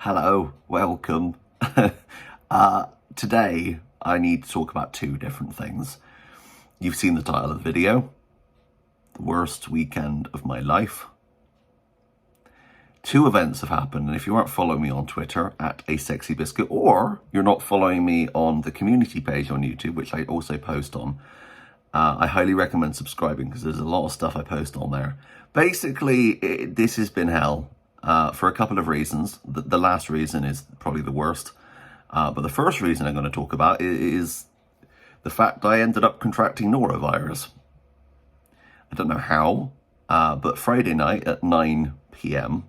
Hello, welcome. Today, I need to talk about two different things. You've seen the title of the video, the worst weekend of my life. Two events have happened, and if you aren't following me on Twitter, @asexybiscuit, or you're not following me on the community page on YouTube, which I also post on, I highly recommend subscribing because there's a lot of stuff I post on there. Basically, this has been hell. For a couple of reasons. The last reason is probably the worst. But the first reason I'm going to talk about is the fact I ended up contracting norovirus. I don't know how, but Friday night at 9 p.m.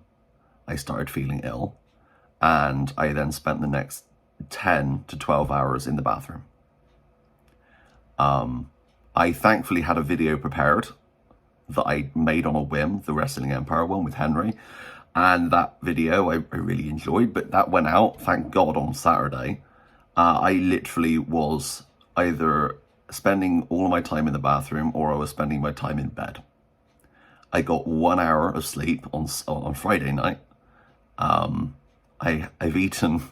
I started feeling ill, and I then spent the next 10 to 12 hours in the bathroom. I thankfully had a video prepared that I made on a whim, the Wrestling Empire one with Henry. And that video I really enjoyed, but that went out, thank God, on Saturday. I literally was either spending all of my time in the bathroom or I was spending my time in bed. I got 1 hour of sleep on Friday night. I've eaten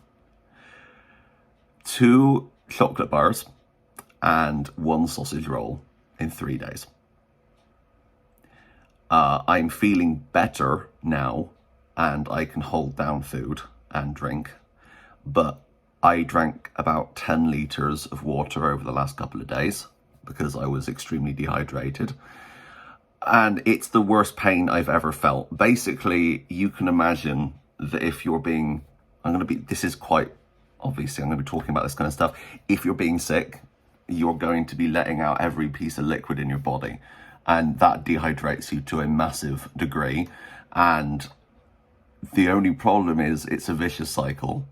2 chocolate bars and 1 sausage roll in 3 days. I'm feeling better now, and I can hold down food and drink, but I drank about 10 litres of water over the last couple of days because I was extremely dehydrated, and it's the worst pain I've ever felt. Basically, you can imagine that if you're being, this is quite, obviously I'm going to be talking about this kind of stuff. If you're being sick, you're going to be letting out every piece of liquid in your body, and that dehydrates you to a massive degree. And the only problem is it's a vicious cycle,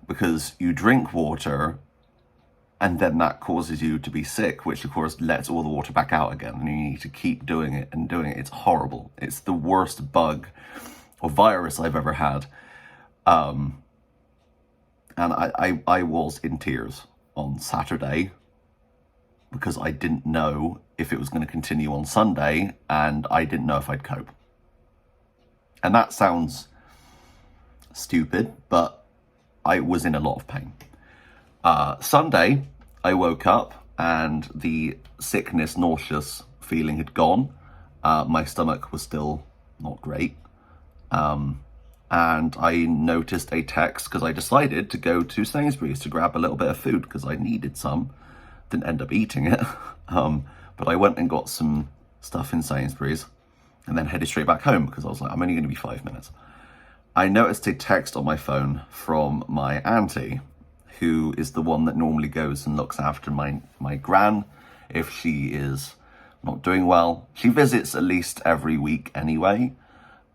because you drink water and then that causes you to be sick, which of course lets all the water back out again, and you need to keep doing it and doing it. It's horrible. It's the worst bug or virus I've ever had. And I was in tears on Saturday because I didn't know if it was going to continue on Sunday, and I didn't know if I'd cope. And that sounds stupid, but I was in a lot of pain. Sunday, I woke up and the sickness, nauseous feeling had gone. My stomach was still not great. And I noticed a text because I decided to go to Sainsbury's to grab a little bit of food because I needed some. Didn't end up eating it, but I went and got some stuff in Sainsbury's and then headed straight back home because I was like, I'm only going to be 5 minutes. I noticed a text on my phone from my auntie, who is the one that normally goes and looks after my gran if she is not doing well. She visits at least every week anyway.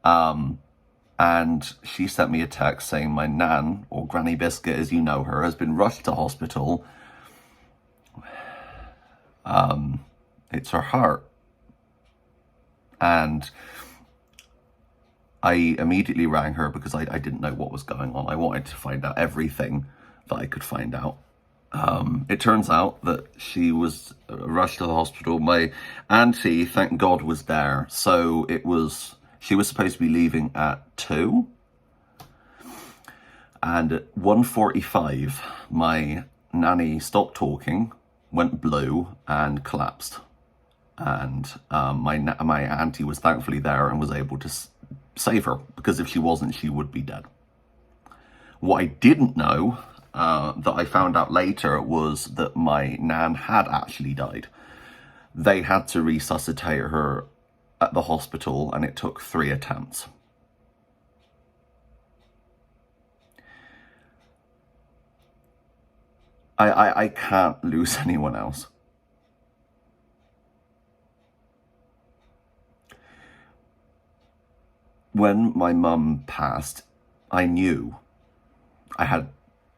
And she sent me a text saying my nan, or Granny Biscuit as you know her, has been rushed to hospital. It's her heart. And I immediately rang her because I didn't know what was going on. I wanted to find out everything that I could find out. It turns out that she was rushed to the hospital. My auntie, thank God, was there. So she was supposed to be leaving at 2. And at 1:45, my nanny stopped talking, went blue, and collapsed. And my auntie was thankfully there and was able to save her, because if she wasn't, she would be dead. What I didn't know, that I found out later, was that my nan had actually died. They had to resuscitate her at the hospital, and it took 3 attempts. I can't lose anyone else. When my mum passed, I knew. I had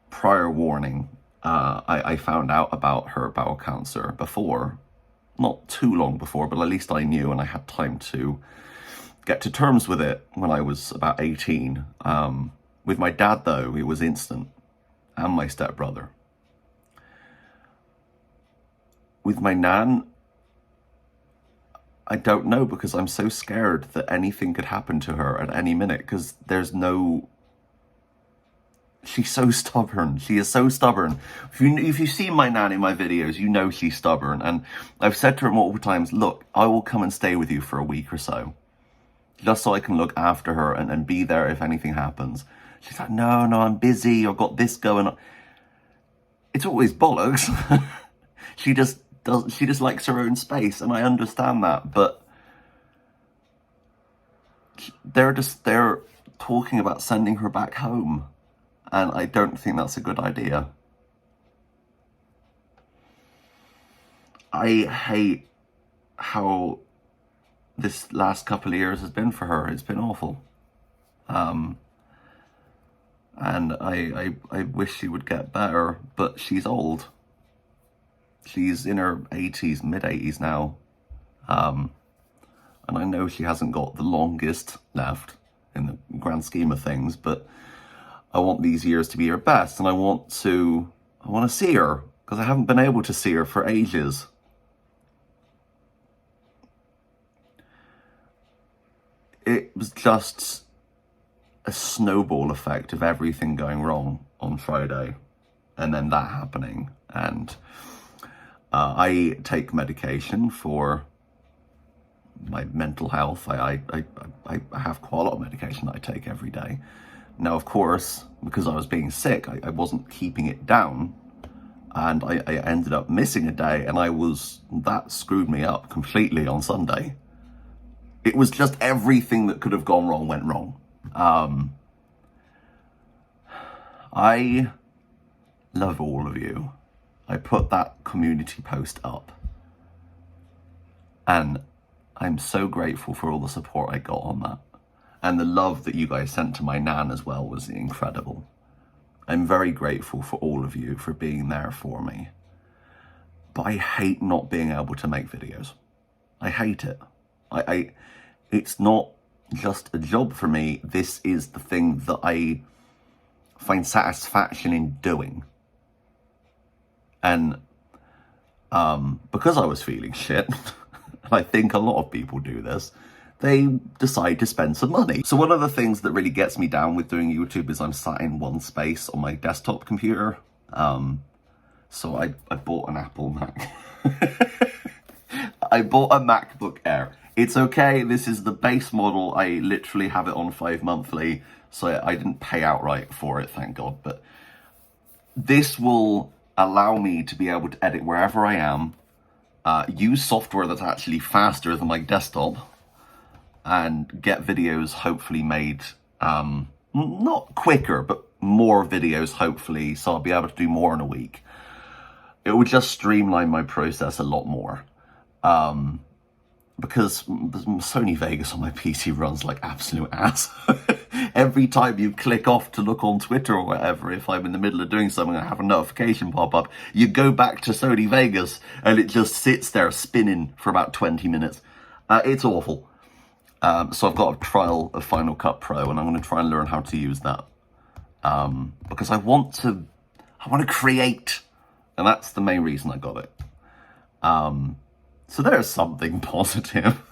prior warning. I found out about her bowel cancer before, not too long before, but at least I knew, and I had time to get to terms with it when I was about 18. With my dad, though, it was instant, and my stepbrother. With my nan, I don't know, because I'm so scared that anything could happen to her at any minute, because there's no She's so stubborn. She is so stubborn. If you've seen my nan in my videos, you know she's stubborn. And I've said to her multiple times, look, I will come and stay with you for a week or so, just so I can look after her and be there if anything happens. She's like, no, I'm busy. I've got this going on. It's always bollocks. She just likes her own space, and I understand that, but they're talking about sending her back home, and I don't think that's a good idea. I hate how this last couple of years has been for her. It's been awful. And I wish she would get better, but she's old. She's in her 80s, mid-80s now. And I know she hasn't got the longest left in the grand scheme of things, but I want these years to be her best, and I want to see her, because I haven't been able to see her for ages. It was just a snowball effect of everything going wrong on Friday, and then that happening. And I take medication for my mental health. I have quite a lot of medication that I take every day. Now, of course, because I was being sick, I wasn't keeping it down, and I ended up missing a day, and that screwed me up completely on Sunday. It was just everything that could have gone wrong went wrong. I love all of you. I put that community post up, and I'm so grateful for all the support I got on that. And the love that you guys sent to my nan as well was incredible. I'm very grateful for all of you for being there for me. But I hate not being able to make videos. I hate it. It's not just a job for me. This is the thing that I find satisfaction in doing. And because I was feeling shit, and I think a lot of people do this, they decide to spend some money. So one of the things that really gets me down with doing YouTube is I'm sat in one space on my desktop computer. So I bought an Apple Mac. I bought a MacBook Air. It's okay, this is the base model. I literally have it on 5 monthly, so I didn't pay outright for it, thank God. But this will allow me to be able to edit wherever I am, use software that's actually faster than my desktop, and get videos hopefully made, not quicker, but more videos hopefully, so I'll be able to do more in a week. It would just streamline my process a lot more. Because Sony Vegas on my PC runs like absolute ass. Every time you click off to look on Twitter or whatever, if I'm in the middle of doing something and I have a notification pop up, you go back to Sony Vegas and it just sits there spinning for about 20 minutes. It's awful. So I've got a trial of Final Cut Pro, and I'm going to try and learn how to use that. Because I want to create, and that's the main reason I got it. So there's something positive.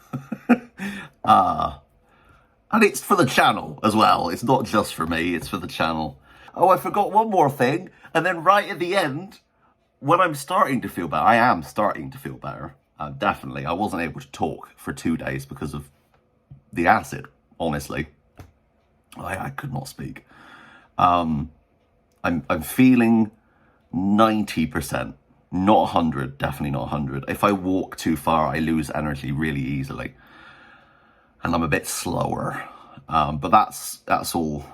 And it's for the channel as well. It's not just for me, it's for the channel. Oh, I forgot one more thing. And then right at the end, when I'm starting to feel better, I am starting to feel better. Definitely. I wasn't able to talk for 2 days because of the acid, honestly. I could not speak. I'm feeling 90%. Not 100, definitely not 100. If I walk too far, I lose energy really easily. And I'm a bit slower. But that's all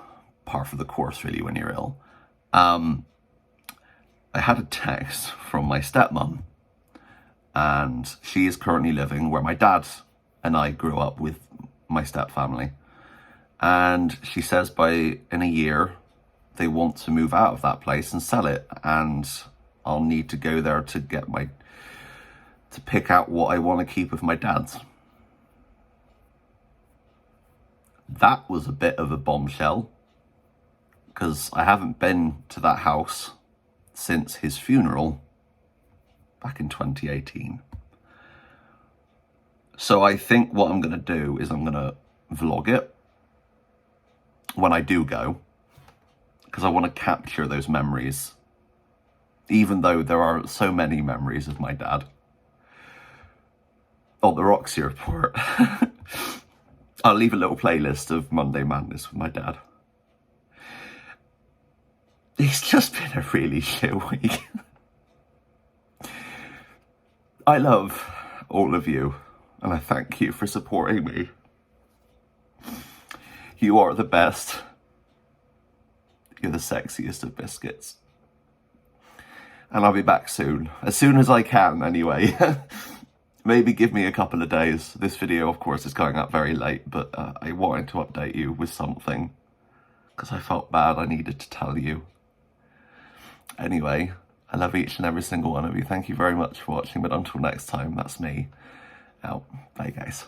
par of the course, really, when you're ill. I had a text from my stepmom. And she is currently living where my dad and I grew up with my stepfamily. And she says in a year, they want to move out of that place and sell it. And I'll need to go there to to pick out what I want to keep of my dad's. That was a bit of a bombshell, because I haven't been to that house since his funeral back in 2018. So I think what I'm going to do is I'm going to vlog it when I do go, because I want to capture those memories, even though there are so many memories of my dad. Oh, the Roxy Report. I'll leave a little playlist of Monday Madness with my dad. It's just been a really shit week. I love all of you, and I thank you for supporting me. You are the best. You're the sexiest of biscuits. And I'll be back soon as I can anyway. Maybe give me a couple of days. This video, of course, is going up very late, but I wanted to update you with something because I felt bad. I needed to tell you. Anyway, I love each and every single one of you. Thank you very much for watching, but until next time, that's me out. Bye, guys.